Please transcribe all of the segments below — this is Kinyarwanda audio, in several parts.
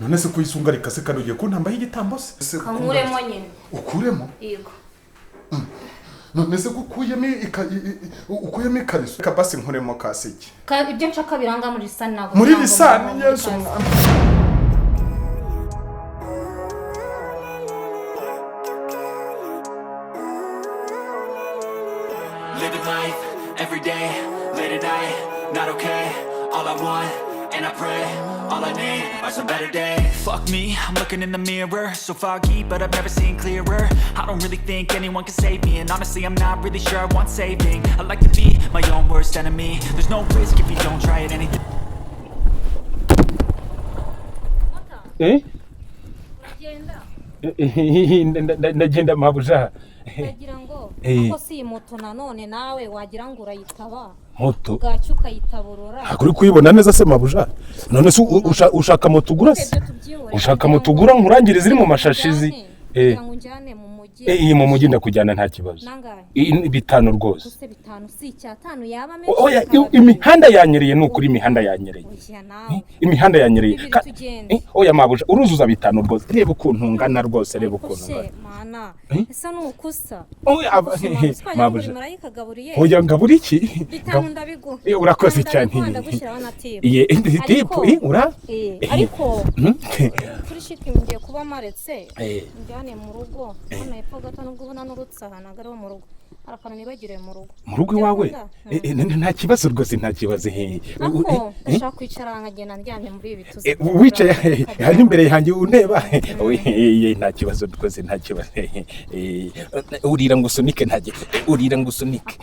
none se kuyisunga rikase kanugiye ko ntambaye igitambo se kankuremo nyine ukuremo yego none se ukuyemo ikariso kabasi nkuremo kasiki ibyo nshaka biranga muri lisani ntabwo muri lisani yesu mwana Living life every day, late at night, not okay. All I want, and I pray, all I need are some better days. Fuck me, I'm looking in the mirror, so foggy, but I've never seen clearer. I don't really think anyone can save me, and honestly, I'm not really sure I want saving. I like to be my own worst enemy. There's no risk if you don't try it anything. Ndagenda mabuja. Wagira ngo ako si moto nanone nawe wagira ngo urayitaba moto gacu ukayitaburura akuri kuyibona neza se mabuja none se ushaka moto ugura se ushaka moto ugura nkurangire ziri mu mashashizi njyane mu mujyi iyi mu mujyi ndakujyana nta kibazo bitanu rwose se bitanu si cyatanu yaba oya imihanda yanyereye nukuri imihanda yanyereye imihanda yanyereye oya mabuja uruzuza bitanu rwose reba ukuntu ngana rwose reba ukuntu mana esa nukusa oya mabuja marayikagaburiye oya ngaburi iki bitanu ndabigo urakoze cyane iye tipu ura ariko kuri shiki ngiye kuba maretse njyane mu rugo hano epfo gato nubwo ubona n'urutsaha nagari wo mu rugo arakana nibagire mu rugo iwawe nta kibazo rwose nta kibazo ndashaka kwicara nkagenda ndyamye muri ibi tuzi wicaye hari imbere yanjye uneba nta kibazo rwose nta kibazo urira ngo usunike ntajye urira ngo usunike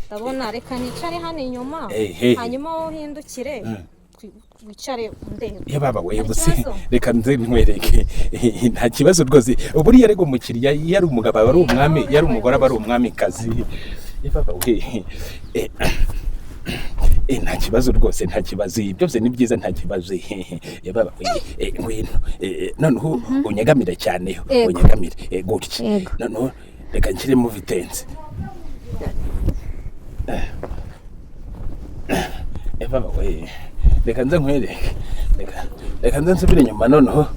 ndabona reka nicare hano inyuma hanyuma wowe uhindukire wicare undebe yababa we bose reka nze ntwereke nta kibazo rwose buriya rego umukiriya yari umugabo ari umwami yari umugore ari umwami kazi yababa we nta kibazo rwose nta kibazo byose ni byiza nta kibazo yababa we ngwino noneho unyegamire cyane unyegamire gutya noneho reka nshyire mu vitense yababa we reka nze nkwereke reka nze nsubire inyuma noneho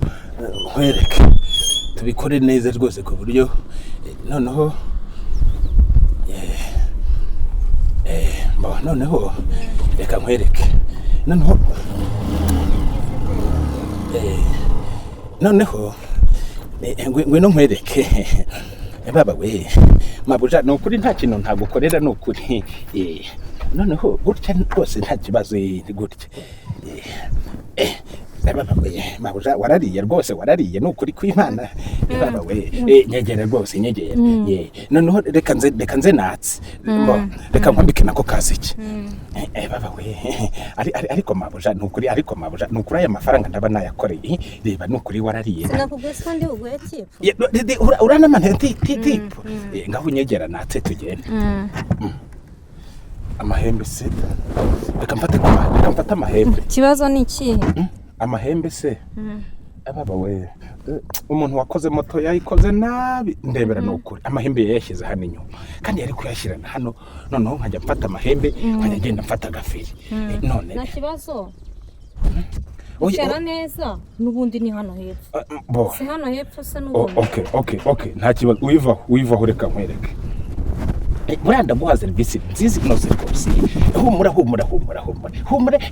nkwereke tubikore neza rwose ku buryo noneho noneho reka nkwereke noneho ngwino nkwereke baba we mabuja ni ukuri nta kintu ntagukorera ni ukuri noneho gutya rwose nta kibazo gutya baba we mabuja warariye rwose warariye nukuri kw'Imana baba we nyegera rwose nyegera noneho reka nze natse reka nkwambike nako kasiki baba we ariko mabuja nukuri aya mafaranga ndaba nayakoreye reba nukuri warariye sinakugwesa ndi ugwe tipu urana manenti tipu ngaho nyegera natse tugende amahembe se reka mfata amahembe kibazo ni iki amahembe se ababa we umuntu wakoze moto yayikoze nabi ndebera nukuri amahembe yashyize hano inyuma kandi yari kuyashyirana hano noneho nkajya mfata amahembe nkajya ngenda mfata agafiri none nta kibazo ucara neza nubundi ni hano hepfo si hano hepfo se nubundi okay nta kibazo uyivaho reka nkwereke muranda guha serivisi nziza inoze rwose humura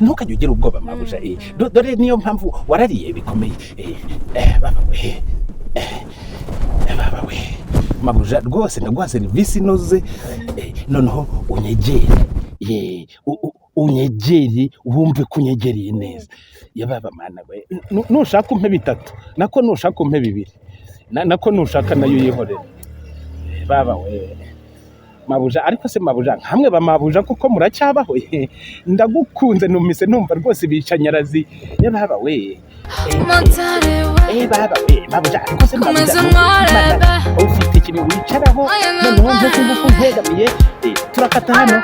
ntukajye ugira ubwoba mabuja dore niyo mpamvu warariye bikomeye baba we mabuja rwose ndaguha serivisi inoze noneho unyegere wumve kunyegereye neza yababa mana we nushaka umpe bitatu nako nushaka umpe bibiri nako nushaka nayo yihorera baba we mabuja ariko se mabuja hamwe bamabuja kuko muracyabaho ndagukunze numise numva rwose bicanyarazi yababa we baba we mabuja ariko se mabuja ufite ikintu wicaraho noneho nko ngufu ntegamiye turakata hano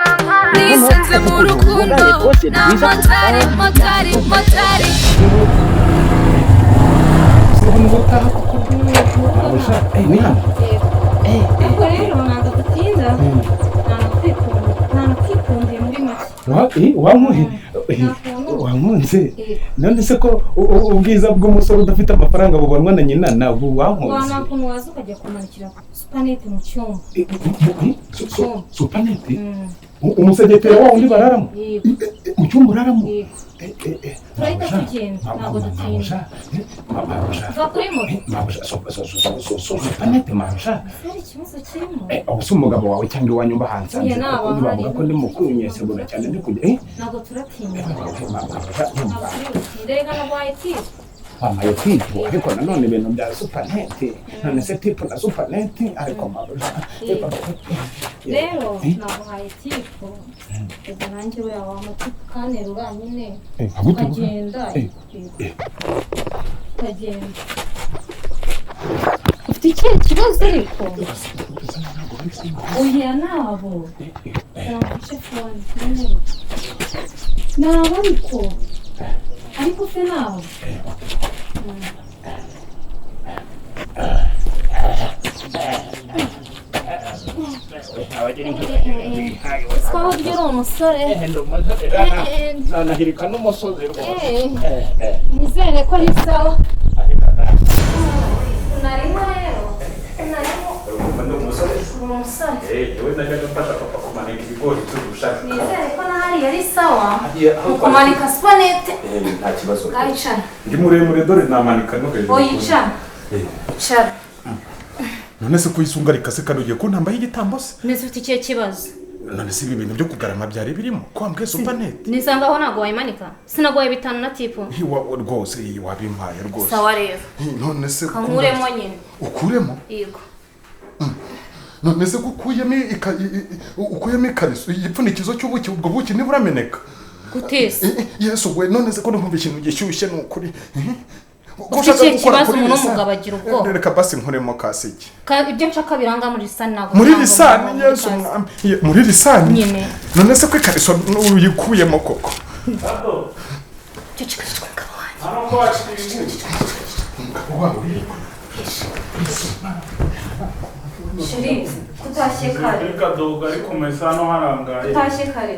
nisanze mu rukundo motari mabuja ni hano rero ntabwo dutinda wankunze none se ko ubwiza bw'umusore udafite amafaranga bubonwa na nyina ntabwo wankunze nta kuntu waza ukajya kumanikira supanete mu cyumba supanete umusegeteri wa undi bararamo mu cyumba uraramo turahita tugenda ntabwo dutinda va kuri moto supanete marusha hari ikibazo kirimo ubu si umugabo wawe cyangwa iwanyu mba hanze bavuga ko ndi mukuru nyesegura cyane ndi kujya ntabwo turatinya rega narwaye tipu wambaye tipu ariko nanone ibintu bya supanete none se tipu na supanete ariko marusha rero naguhaye tipu ega nanjye we wamatipu ukanerura nyine ukagenda ufite ikihe kibazo ariko oya nabo nabafashe fone nabo ariko se nabo twaho uri umusore nanahirika n'umusozi rwose nizere ko ari sawa narimo rero umusore yewe najyaga mfasha papa kumanika ibigori turushaka nizere ko nahari yari sawa kumanika supanete nta kibazo yicara ndi muremure dore namanika no hejuru yicara none se kuyisunga rikase kandi ugiye kuntambaho igitambo se nese ufite ikihe kibazo none se ibi bintu byo kugarama byari birimo ko wambwiye supanete nisangaho ntabwo wayimanika sinaguhaye bitanu na tipu rwose wabimpaye rwose sawa rero none se kankuremo nyine ukuremo yego none se ukuyemo ikariso igipfundikizo cy'ubuki ubwo buki ntiburameneka gutese yesu we none se ko nkumva ikintu gishyushye ni ukuri ufite ikihe kibazo umuntu w'umugabo agira ubwoba reka basi nkuremo kasiki ibyo nshaka biranga muri lisani ntabwo muri lisani yesu muri lisani nyine none se ko ikariso uyikuyemo koko cyo kikazwa umugabo wanjye sheri kutashye kare kadoga ariko mesa hano harangaye kutashye kare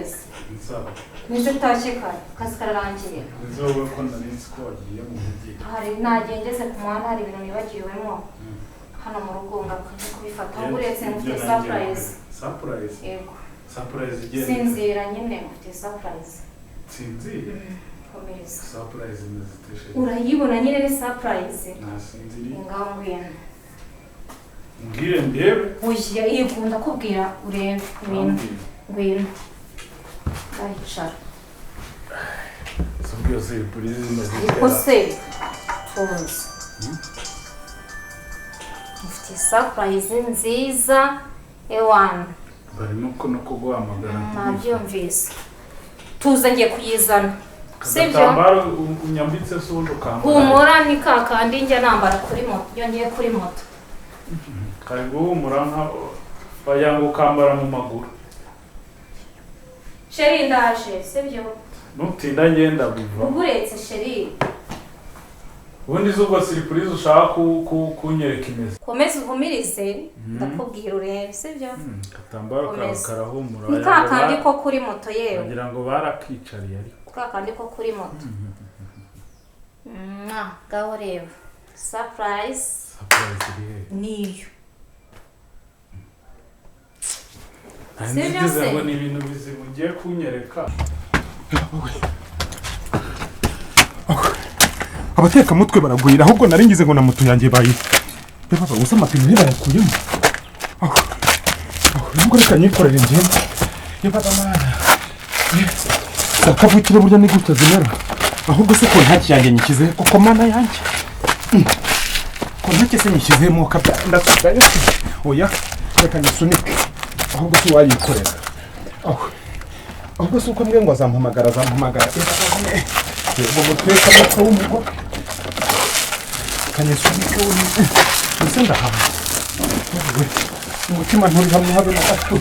nsaba nizo utashye kare kazi kararangiye nizowe ko ndarinzi ko wagiye mu mujyi hari nagengeze ku muhanda hari ibintu nibagiwemo hano mu rugo ngakwiye kubifata ngo uretse mufite surprise yego surprise igenda sinzira nyine mufite surprise sinzira komeza surprise niziteshe urayibona nyine ni surprise nasinzira ngaho ngwino ngire ndebe uya yikunda kubwira urebe ngwino yicara sobyo surprise ariko se tuzi mufite surprise nziza ewana barimo ko no kuguhamagara nabyumvise tuza ngiye kuyizana sibyo gatambaro unyambitse sundo kambara humura ni kakandi njya nambara kuri moto yongeye kuri moto kare ngo humura nka bayango kambara mu maguru sheri ndaje sibyo nutinda ngenda biva uguretse sheri ubundi zuko surprise ushaka kunyereka imeze komeza uhumirize ndakubwira urebe sibyo gatambaro karahumura ni kakandi ko kuri moto yewe bagira ngo barakicariye ariko kakandi ko kuri moto gaho reba surprise niyo ntizize ngo ni ibintu bizima ugiye kunyereka abatekamutwe baragwira ahubwo nari ngize ngo na moto yanjye baba gusa amapine ntibayakuyemo nubwo reka nyikorere ngende yababa mana sakavukire burya ni gutya zimera ahubwo se ko ntaki yanjye nyikize koko mana yanjye ko ntaki se nyishyizemo kabya ndasigaye oya reka nisunike ahubwo se wayikorera ahubwo se uko mbwe ngo azampamagara yego mutweka n'uko w'umugore kanyesunike we ndetse ndahama umutima nturi hamwe habe na gato